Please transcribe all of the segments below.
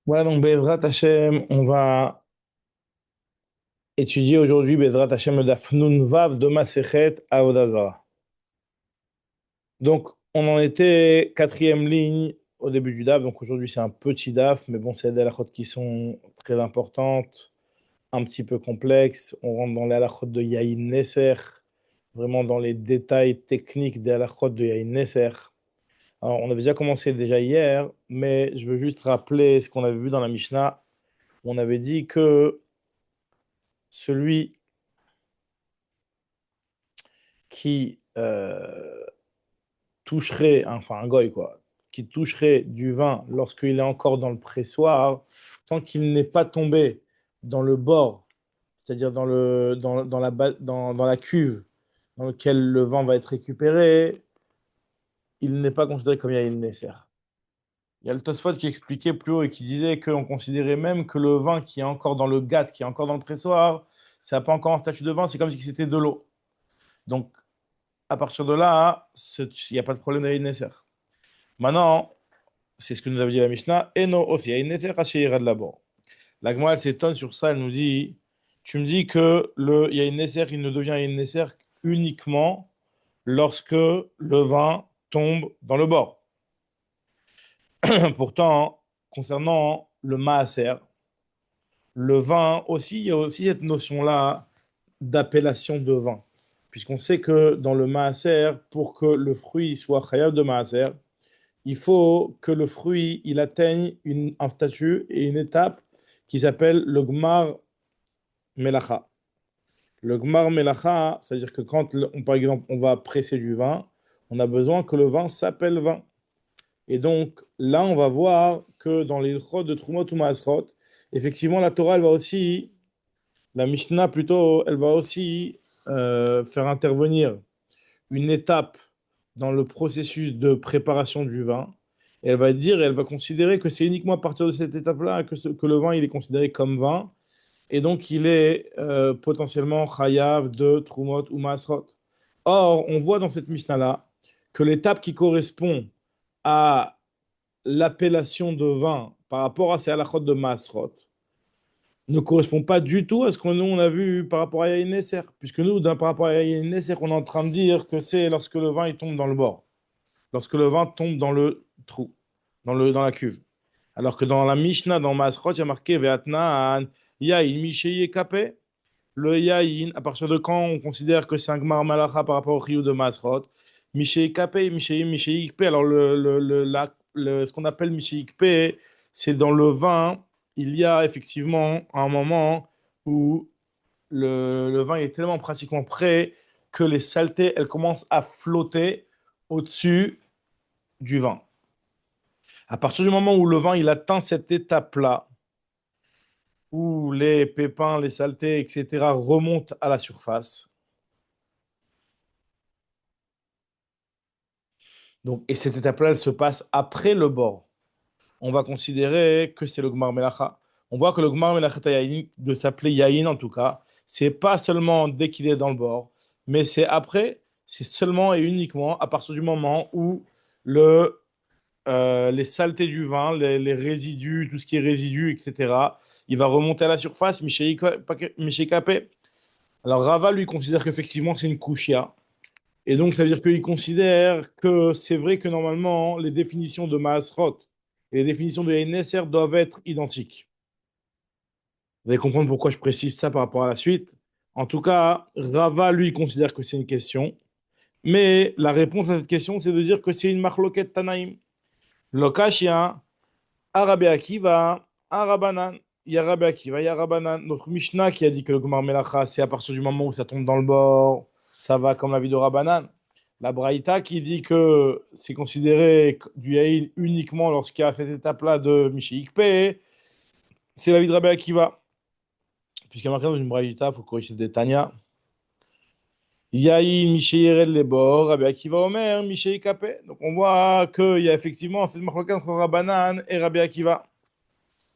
Voilà, donc Bezrat Hashem, on va étudier aujourd'hui Bezrat Hashem le Daf Nun Vav de Masechet Avodah Zarah. Donc, on en était quatrième ligne au début du Daf, donc aujourd'hui c'est un petit Daf, mais bon, c'est des halachot qui sont très importantes, un petit peu complexes. On rentre dans les halachot de Yahin Nesser, vraiment dans les détails techniques des halachot de Yahin Nesser. Alors, on avait déjà commencé déjà hier, mais je veux juste rappeler ce qu'on avait vu dans la Mishnah. On avait dit que celui qui toucherait, enfin un goy quoi, qui toucherait du vin lorsqu'il est encore dans le pressoir, tant qu'il n'est pas tombé dans le bord, c'est-à-dire dans la cuve dans laquelle le vin va être récupéré, il n'est pas considéré comme Yahin Nesser. Il y a le Tosfot qui expliquait plus haut et qui disait qu'on considérait même que le vin qui est encore dans le gat, qui est encore dans le pressoir, ça n'a pas encore un statut de vin, c'est comme si c'était de l'eau. Donc, à partir de là, il n'y a pas de problème de Nesser. Maintenant, c'est ce que nous avait dit la Mishnah, et non aussi, Nesser de là-bas. La Gemara, elle s'étonne sur ça, elle nous dit, tu me dis que le Nesser, il ne devient Nesser uniquement lorsque le vin tombe dans le bord. Pourtant, concernant le Maaser, le vin aussi, il y a aussi cette notion-là d'appellation de vin. Puisqu'on sait que dans le Maaser, pour que le fruit soit Chayav de Maaser, il faut que le fruit il atteigne un statut et une étape qui s'appelle le Gmar Melacha. Le Gmar Melacha, c'est-à-dire que quand, par exemple, on va presser du vin, on a besoin que le vin s'appelle vin. Et donc, là, on va voir que dans les Ilchot de Trumot ou Maasrot, effectivement, la Torah, elle va aussi, la Mishnah plutôt, elle va aussi faire intervenir une étape dans le processus de préparation du vin. Et elle va dire, elle va considérer que c'est uniquement à partir de cette étape-là que le vin il est considéré comme vin. Et donc, il est potentiellement chayav de Trumot ou Maasrot. Or, on voit dans cette Mishnah-là que l'étape qui correspond à l'appellation de vin par rapport à ces halachot de Maasrot, ne correspond pas du tout à ce que nous on a vu par rapport à Yahin Nesser. Puisque nous, par rapport à Yahin Nesser, on est en train de dire que c'est lorsque le vin il tombe dans le bord, lorsque le vin tombe dans le trou, dans la cuve. Alors que dans la Mishnah, dans Masrot, il y a marqué Ve'atna'an Yahin Misheye Kape. Le Yahin, à partir de quand on considère que c'est un Gmar Malacha par rapport au Rio de Masrot, Misheye Kape, Misheye Kape. Alors ce qu'on appelle Misheye Kape, c'est dans le vin, il y a effectivement un moment où le vin est tellement pratiquement prêt que les saletés, elles commencent à flotter au-dessus du vin. À partir du moment où le vin il atteint cette étape-là, où les pépins, les saletés, etc., remontent à la surface, donc, et cette étape-là, elle se passe après le bord, on va considérer que c'est le Gmar Melacha. On voit que le Gmar Melacha Yahin, de s'appeler Yahin en tout cas, c'est pas seulement dès qu'il est dans le bord, mais c'est après, c'est seulement et uniquement à partir du moment où les saletés du vin, les résidus, tout ce qui est résidus, etc., il va remonter à la surface, Michel Capet. Alors Rava, lui, considère qu'effectivement, c'est une kushia. Et donc, ça veut dire qu'il considère que c'est vrai que normalement, les définitions de Maasrot et les définitions de NSR doivent être identiques. Vous allez comprendre pourquoi je précise ça par rapport à la suite. En tout cas, Rava, lui, considère que c'est une question. Mais la réponse à cette question, c'est de dire que c'est une marloquette Tanaïm. Lokashia, Arabe Akiva, Arabanan. Il y a Rabbi Akiva, il y a Rabbanan. Notre Mishnah qui a dit que le Gomar Melacha, c'est à partir du moment où ça tombe dans le bord, ça va comme la vie de Rabbanan. La Braïta qui dit que c'est considéré du Yaïn uniquement lorsqu'il y a cette étape-là de Michel c'est la vie de Rabbi Akiva. Puisqu'il y a marqué dans une Braïta, il faut corriger des Tanya. Yaïn, Michel Yered les bords, Rabbi Akiva Omer, Michel Kapé. Donc on voit qu'il y a effectivement cette marque entre Rabbanan et Rabbi Akiva.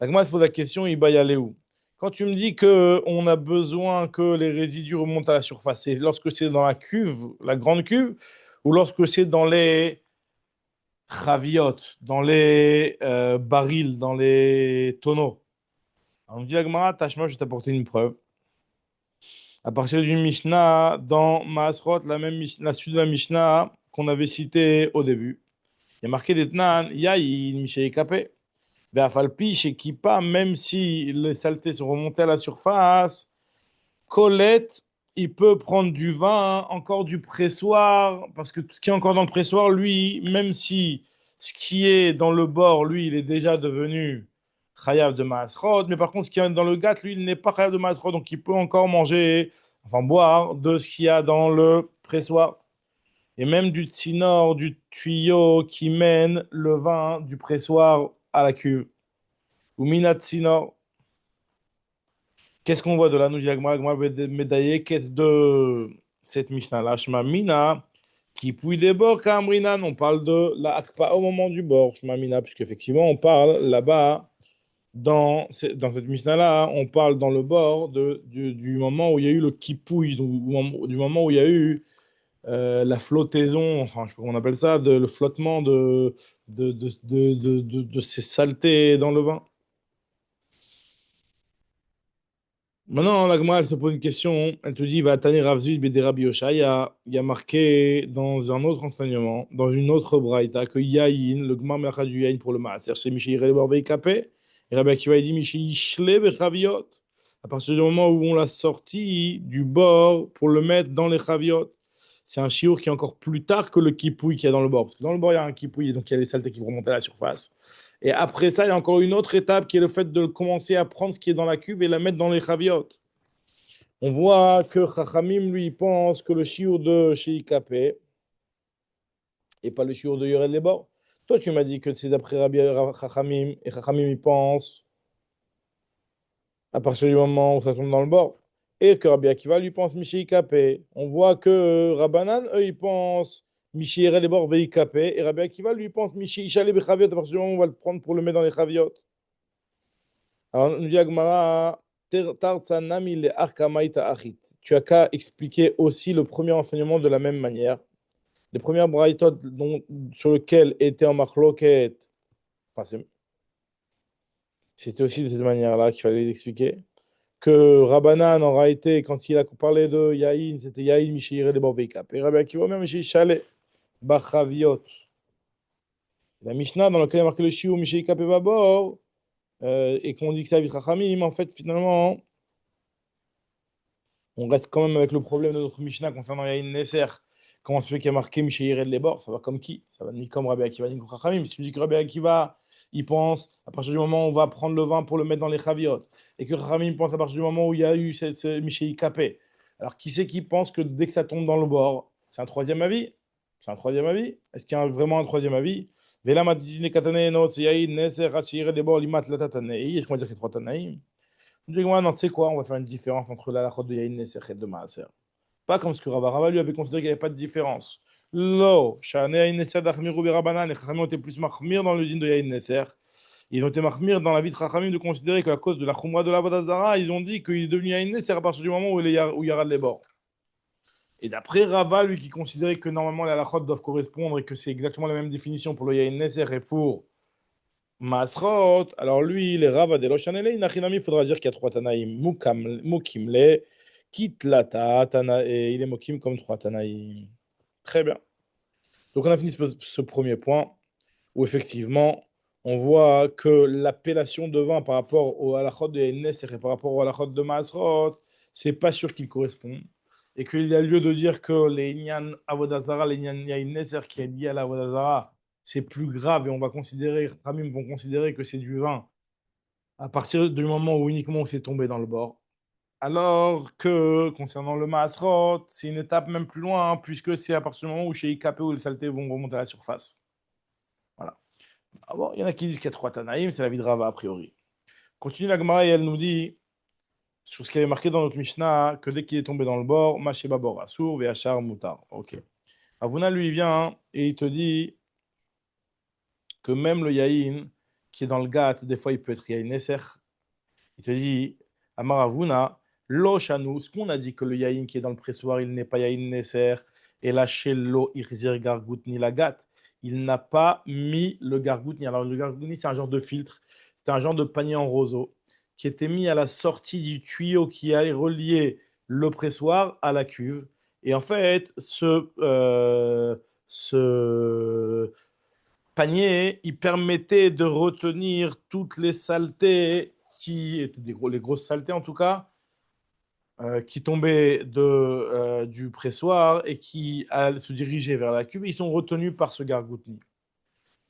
Donc moi, je pose la question, il va y aller où? Quand tu me dis que on a besoin que les résidus remontent à la surface, c'est lorsque c'est dans la cuve, la grande cuve, ou lorsque c'est dans les chaviot, dans les barils, dans les tonneaux. Alors, on dit la Gemara, Tashma, je vais t'apporter une preuve. À partir d'une Mishnah, dans Maasrot, la suite de la Mishnah qu'on avait citée au début. Il y a marqué d'Etnan, Yaïn, Mishaï Kapé. Ve'afalpi, chez Kippa, même si les saletés sont remontées à la surface, Colette, il peut prendre du vin, encore du pressoir, parce que tout ce qui est encore dans le pressoir, lui, même si ce qui est dans le bord, lui, il est déjà devenu chayav de Maasrod, mais par contre, ce qui est dans le gâte, lui, il n'est pas chayav de Maasrod, donc il peut encore manger, enfin boire de ce qu'il y a dans le pressoir. Et même du tsinor, du tuyau qui mène le vin du pressoir à la cuve. Ou minat tsinor. Qu'est-ce qu'on voit de là? Nous dit Agma médaillé quête de cette Mishnah-là. Shma Mina, qui pouille des bords, Kamrinan. On parle de la Akpa au moment du bord, Shma Mina, puisqu'effectivement, on parle là-bas, dans cette Mishnah-là, on parle dans le bord du moment où il y a eu le kipouille, du moment où il y a eu la flottaison, enfin, je sais pas comment on appelle ça, le flottement de ces saletés dans le vin. Maintenant, la Gemara, elle se pose une question. Elle te dit, va Tani Rav Zvid Bede Rabbi Yosha. Il y a marqué dans un autre enseignement, dans une autre braïta, que Yaïn, le Gemara Melacha du Yaïn pour le Maaser, c'est Michel Rebor Veikapé. Et Rabbi Akiva il dit Michel Ishle Bechaviot. À partir du moment où on l'a sorti du bord pour le mettre dans les chaviot. C'est un chiour qui est encore plus tard que le kipouille qu'il y a dans le bord. Parce que dans le bord, il y a un kipouille, donc il y a les saletés qui vont remonter à la surface. Et après ça, il y a encore une autre étape qui est le fait de commencer à prendre ce qui est dans la cuve et la mettre dans les chaviotes. On voit que Chachamim, lui, pense que le chiour de Sheikapé et pas le chiour de Yored les bords. Toi, tu m'as dit que c'est d'après Rabbi Chachamim et Chachamim, il pense à partir du moment où ça tombe dans le bord. Et que Rabbi Akiva lui pense Mishéikapé. On voit que Rabbanan, eux, ils pensent Mishéirel les bords Veikapé. Et Rabbi Akiva lui pense Mishéishale Bechaviot à partir du moment où on va le prendre pour le mettre dans les Chaviot. Alors, nous dit Agmara, tu as qu'à expliquer aussi le premier enseignement de la même manière. Les premières braïtot sur lesquelles était en machloket, enfin, c'était aussi de cette manière-là qu'il fallait les expliquer. Que Rabbanan, en réalité, quand il a parlé de Yaïn, c'était Yaïn, Mishire, de Borveikap. Et Rabbi Akiva, même Mishire, Bachaviot. La Mishnah, dans laquelle il y a marqué le Shiou, Mishire, et Babor, et qu'on dit que c'est Avit Chachamim, en fait, finalement, on reste quand même avec le problème de notre Mishnah concernant Yahin Nesser. Comment se fait qu'il y a marqué Mishéir les bords? Ça va comme qui? Ça va ni comme Rabbi Akiva ni comme Chachamim. Si tu dis que Rabbi Akiva, il pense à partir du moment où on va prendre le vin pour le mettre dans les chaviot, et que Chachamim pense à partir du moment où il y a eu ce Mishéir Kapé. Alors qui c'est qui pense que dès que ça tombe dans le bord, c'est un troisième avis? C'est un troisième avis? Est-ce qu'il y a vraiment un troisième avis? Vela matizine katane no Yahin Nesser Hachir les bords limat la tatanei. Est-ce qu'on va dire qu'il y a trois Tanaïm? Je dis, ouais, non, tu sais quoi, on va faire une différence entre la halachot de Yahin Nesser et de Maaser. Pas comme ce que Rava lui avait considéré qu'il n'y avait pas de différence. Lo, Shane Yahin Nesser d'Achmiru Berabanan, les Chachamim ont été plus machmir dans le din de Yahin Nesser. Ils ont été machmir dans la vie de Chachamim de considérer qu'à cause de la Khumra de la Vodazara, ils ont dit qu'il est devenu Yahin Nesser à partir du moment où il y aura les bords. Et d'après Rava, lui qui considérait que normalement les halachot doivent correspondre et que c'est exactement la même définition pour le Yahin Nesser et pour Masrot, alors lui, les Rava de Loshanele, Nachinami, il faudra dire qu'il y a trois Tanaïm. Mukimle, Kitlata, et il est Mokim comme trois Tanaïm. Très bien. Donc on a fini ce premier point où effectivement on voit que l'appellation de vin par rapport au halachot de Nesser et par rapport au halachot de Masrot, c'est pas sûr qu'ils correspondent. Et qu'il y a lieu de dire que les Inyan Avodazara, les Inyan Yain Nesser qui est lié à la Avodazara, c'est plus grave et on va considérer, Ramim vont considérer que c'est du vin à partir du moment où uniquement c'est tombé dans le bord. Alors que concernant le Maasrot, c'est une étape même plus loin, hein, puisque c'est à partir du moment où chez IKP où les saletés vont remonter à la surface. Voilà. Ah bon, il y en a qui disent qu'il y a trois Tanaïm, c'est la vie de Rava a priori. Continue la Gemara et elle nous dit, sur ce qui avait marqué dans notre Mishnah, que dès qu'il est tombé dans le bord, Masheba Bor Asur, Veachar Mutar. Ok. Avuna lui vient et il te dit que même le Yahin, qui est dans le Gat, des fois il peut être Yahin Nesser. Il te dit, Amar Avuna, Lo Shanu, ce qu'on a dit que le Yahin qui est dans le pressoir, il n'est pas Yahin Nesser, et la Shelo Irzir Gargout ni la Gat. il n'a pas mis le gargoutni. Alors, le gargoutni, c'est un genre de filtre, c'est un genre de panier en roseau qui était mis à la sortie du tuyau qui allait relier le pressoir à la cuve. Et en fait, ce panier, il permettait de retenir toutes les saletés qui étaient les grosses saletés en tout cas, qui tombaient du pressoir et qui allaient se diriger vers la cuve. Ils sont retenus par ce gargoutni.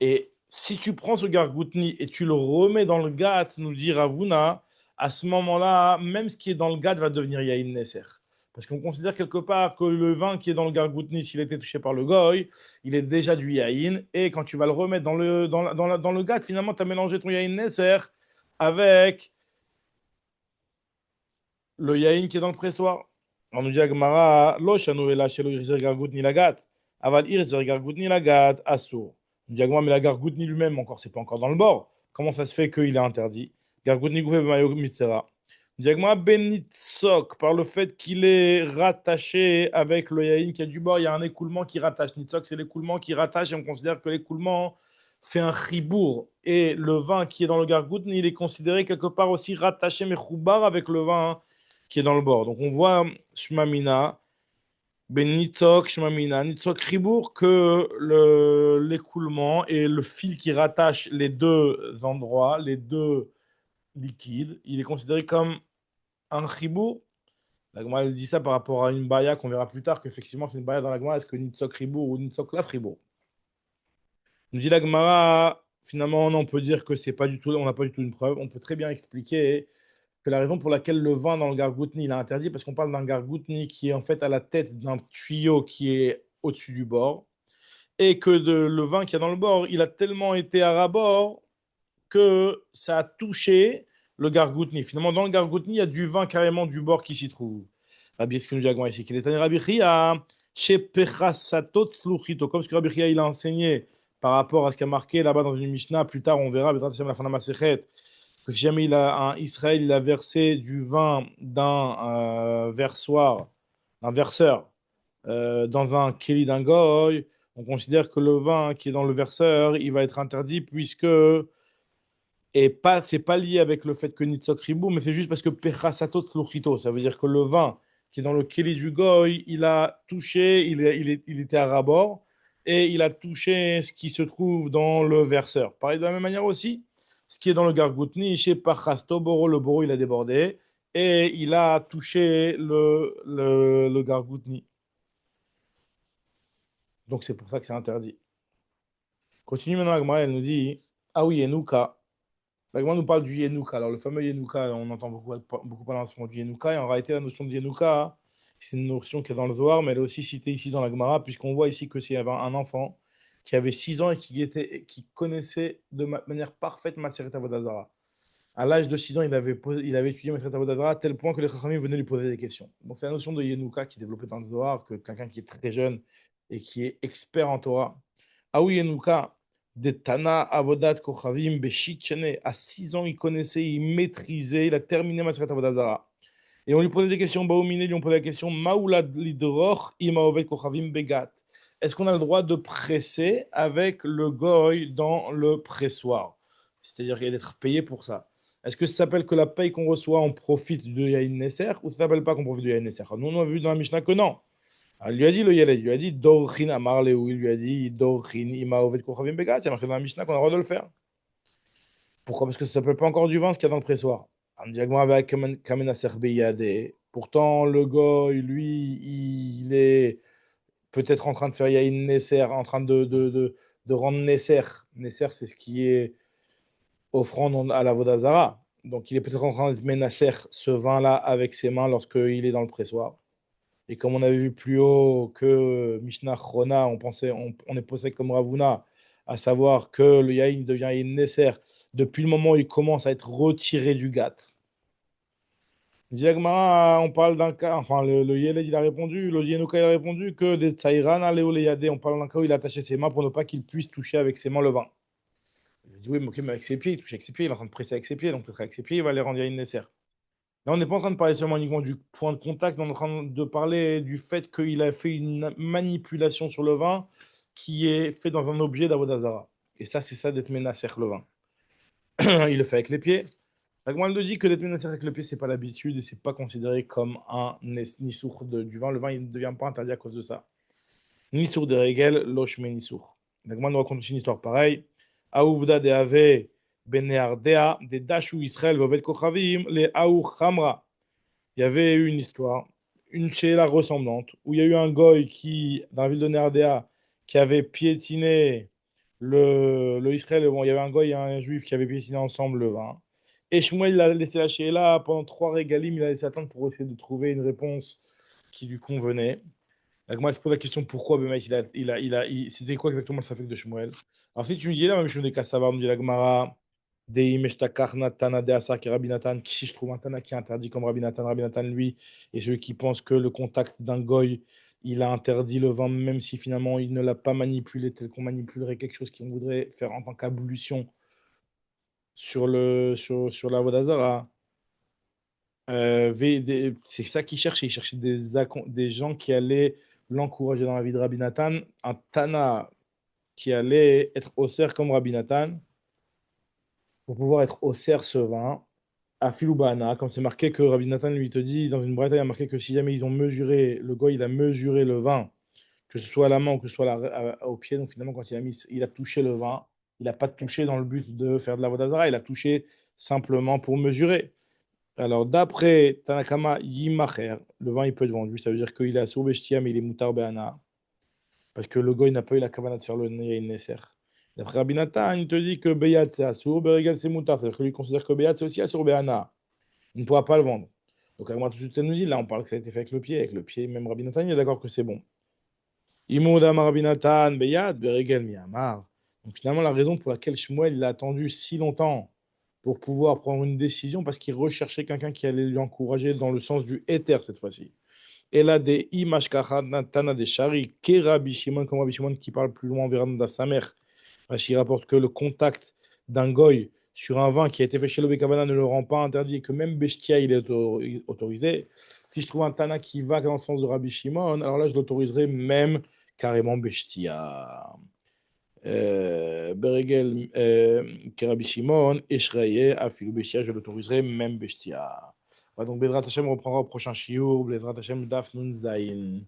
Et si tu prends ce gargoutni et tu le remets dans le gat, nous dit Ravuna, à ce moment-là, même ce qui est dans le gat va devenir Yahin Nesser. Parce qu'on considère quelque part que le vin qui est dans le gargoutni, s'il a été touché par le goy, il est déjà du Yahin. Et quand tu vas le remettre dans le gat, finalement, tu as mélangé ton Yahin Nesser avec le Yahin qui est dans le pressoir. On nous dit à Gemara, Lo shanu ela shelo irzer gargout ni lagat. Aval irzer gargout ni lagat, assour. On dit à Gemara, mais la gargout ni lui-même, encore, c'est pas encore dans le bord. Comment ça se fait qu'il est interdit? Gargout ni gouvé b'mayo mitzera. On dit à Gemara, benitzok, par le fait qu'il est rattaché avec le Yahin qui est du bord, il y a un écoulement qui rattache. Nitzok, c'est l'écoulement qui rattache et on considère que l'écoulement fait un chibour. Et le vin qui est dans le gargout, il est considéré quelque part aussi rattaché, mais choubar avec le vin qui est dans le bord. Donc on voit Shmamina, Benitzok, Shmamina, Nitzok Ribour, que l'écoulement et le fil qui rattache les deux endroits, les deux liquides, il est considéré comme un Ribour. La Gemara elle dit ça par rapport à une baya qu'on verra plus tard, qu'effectivement c'est une baya dans la Gemara, est-ce que Nitzok Ribour ou Nitzok Laf Ribour? Nous dit la Gemara, finalement on peut dire que c'est pas du tout, on n'a pas du tout une preuve, on peut très bien expliquer que la raison pour laquelle le vin dans le gargoutni il est interdit, parce qu'on parle d'un gargoutni qui est en fait à la tête d'un tuyau qui est au-dessus du bord, et que le vin qui est dans le bord, il a tellement été à ras-bord que ça a touché le gargoutni. Finalement, dans le gargoutni, il y a du vin carrément du bord qui s'y trouve. Rabbi, ce que nous dit Agma ici, qu'il est un Rabbi Chia, chez Pechasatot Sluchito, comme ce que Rabbi Chia il a enseigné par rapport à ce qui a marqué là-bas dans une Mishnah, plus tard on verra, à la fin de la Masechet, que si jamais Israël il a versé du vin d'un versoir, un verseur, dans un keli d'un goy, on considère que le vin qui est dans le verseur, il va être interdit puisque et pas c'est pas lié avec le fait que nitzok ribou, mais c'est juste parce que pechasatot sluchito, ça veut dire que le vin qui est dans le keli du goy, il a touché, il était à rabord et il a touché ce qui se trouve dans le verseur. Pareil de la même manière aussi, ce qui est dans le gargoutni, chez pachasto boro, le boro il a débordé et il a touché le gargoutni. Donc c'est pour ça que c'est interdit. Continue maintenant, Agma, elle nous dit, ah oui, Enouka. L'Agma nous parle du Yenouka. Alors, le fameux Yenouka, on entend beaucoup parler en ce moment du Yenouka. Et en réalité, la notion de Yenouka, c'est une notion qui est dans le Zohar, mais elle est aussi citée ici dans la Gemara, puisqu'on voit ici que s'il y avait un enfant qui avait 6 ans et qui connaissait de manière parfaite Maseret Avodah Zarah. À l'âge de 6 ans, il avait étudié Maseret Avodah Zarah à tel point que les Chachamim venaient lui poser des questions. Donc, c'est la notion de Yenouka qui est développée dans le Zohar, que quelqu'un qui est très jeune et qui est expert en Torah. Ah oui, Yenouka, de Tana Avodat Kochavim Beshitchene. À 6 ans, il connaissait, il maîtrisait, il a terminé Maseret Avodah Zarah. Et on lui posait des questions, Baoumine lui on posait la question, Maoulad Lidroch Imaovet Kochavim Begat. Est-ce qu'on a le droit de presser avec le goy dans le pressoir? C'est-à-dire d'être payé pour ça. Est-ce que ça s'appelle que la paye qu'on reçoit, on profite de Yahin Nesser ou ça s'appelle pas qu'on profite de Yahin Nesser? Nous, on a vu dans la Mishnah que non. Alors, il lui a dit, le Yeled, il lui a dit, Dorchin Amarle, ou il lui a dit, Dorchin Imaovet Kochavim Begat. C'est marqué dans la Mishnah qu'on a le droit de le faire. Pourquoi? Parce que ça ne s'appelle pas encore du vin ce qu'il y a dans le pressoir. Avec Kamena Serbeyade. Pourtant, le goy, lui, il est peut-être en train de faire Yahin Nesser, en train de rendre Nesser. Nesser, c'est ce qui est offrande à la Vodazara. Donc, il est peut-être en train de menacer ce vin-là avec ses mains lorsqu'il est dans le pressoir. Et comme on avait vu plus haut que Mishnah Chona, on est posé comme Ravuna, à savoir que le Yahin devient Yahin Nesser depuis le moment où il commence à être retiré du gat. Diagmara, on parle d'un cas, enfin le Yeled il a répondu, le Yenouka il a répondu que des Tsaïran, Léoléade, on parle d'un cas où il a attaché ses mains pour ne pas qu'il puisse toucher avec ses mains le vin. Il dit oui, mais, ok, mais avec ses pieds, il touche avec ses pieds, il est en train de presser avec ses pieds, donc le avec ses pieds, il va les rendre Yahin Nesser. Là, on n'est pas en train de parler seulement uniquement du point de contact, mais on est en train de parler du fait qu'il a fait une manipulation sur le vin qui est fait dans un objet d'Avodah Zarah. Et ça, c'est ça d'être Ménaser le vin. Il le fait avec les pieds. Moi, elle dit que d'être Ménaser avec le pied, c'est pas l'habitude et c'est pas considéré comme un Nissour du vin. Le vin, il ne devient pas interdit à cause de ça. Nissour de Regel, Loshme Nissour. Moi, nous raconte une histoire pareille. Aouvda de Ave, Beneardea, de Dachou Israël, Vovet Kochavim, les Aou Khamra. Il y avait eu une histoire, une Sheila ressemblante, où il y a eu un goy qui, dans la ville de Nardea, qui avait piétiné le Israël. Bon, il y avait un goy et un juif qui avaient piétiné ensemble le vin. Et Shmuel, il a laissé la Sheila pendant 3 régalim, il a laissé attendre pour essayer de trouver une réponse qui lui convenait. Donc moi, je pose la question pourquoi, ben, mec, c'était quoi exactement le safek de Shmuel? Alors, si tu me dis la même chose des Kassava, on me dit la Gemara, Dei Meshtakar Natana de Asar qui Rabbi Nathan, si je trouve un Tana qui est interdit comme Rabbi Nathan, lui, et celui qui pense que le contact d'un goy, il a interdit le vin, même si finalement il ne l'a pas manipulé, tel qu'on manipulerait quelque chose qu'on voudrait faire en tant qu'ablution sur la Vodazara. C'est ça qu'il cherchait. Il cherchait des gens qui allaient l'encourager dans la vie de Rabbi Nathan. Un Tana qui allait être Osser comme Rabbi Nathan pour pouvoir être Osser ce vin à Filoubana. Comme c'est marqué que Rabbi Nathan lui te dit dans une braïta, il a marqué que si jamais ils ont mesuré, le goy il a mesuré le vin, que ce soit à la main ou que ce soit au pied, donc finalement quand il a touché le vin, il n'a pas touché dans le but de faire de la vodazara, il a touché simplement pour mesurer. Alors, d'après Tanakama Yimacher, le vin il peut être vendu. Ça veut dire qu'il est assour beshtia, mais il est moutar be'ana. Parce que le goy n'a pas eu la kavana de faire le nesser. D'après Rabbi Nathan, il te dit que beyat c'est assour, beregal c'est moutar. C'est-à-dire que lui considère que beyat c'est aussi assour be'ana. Il ne pourra pas le vendre. Donc, moi, tout de suite, elle nous dit, là, on parle que ça a été fait avec le pied. Avec le pied, même Rabbi Nathan, il est d'accord que c'est bon. Imoud amar Rabbi Nathan, beyat, beregal miyamar. Donc, finalement, la raison pour laquelle Shmuel il a attendu si longtemps pour pouvoir prendre une décision parce qu'il recherchait quelqu'un qui allait lui encourager dans le sens du éther cette fois-ci. Et là, des Tana des Shari, Rabbi Shimon, comme Rabbi Shimon qui parle plus loin en Véranda sa mère. Rashi rapporte que le contact d'un goy sur un vin qui a été fait chez le Bekavana ne le rend pas interdit et que même Beshtia il est autorisé. Si je trouve un Tana qui va dans le sens de Rabbi Shimon, alors là je l'autoriserai même carrément Beshtia. Beregel Kerabi Shimon, Eshraye, Afilou Beshtia, je l'autoriserai même Beshtia. Ouais, donc Bezrat Hashem reprendra au prochain Shiur, Bezrat Hashem Daf Nun Zayin.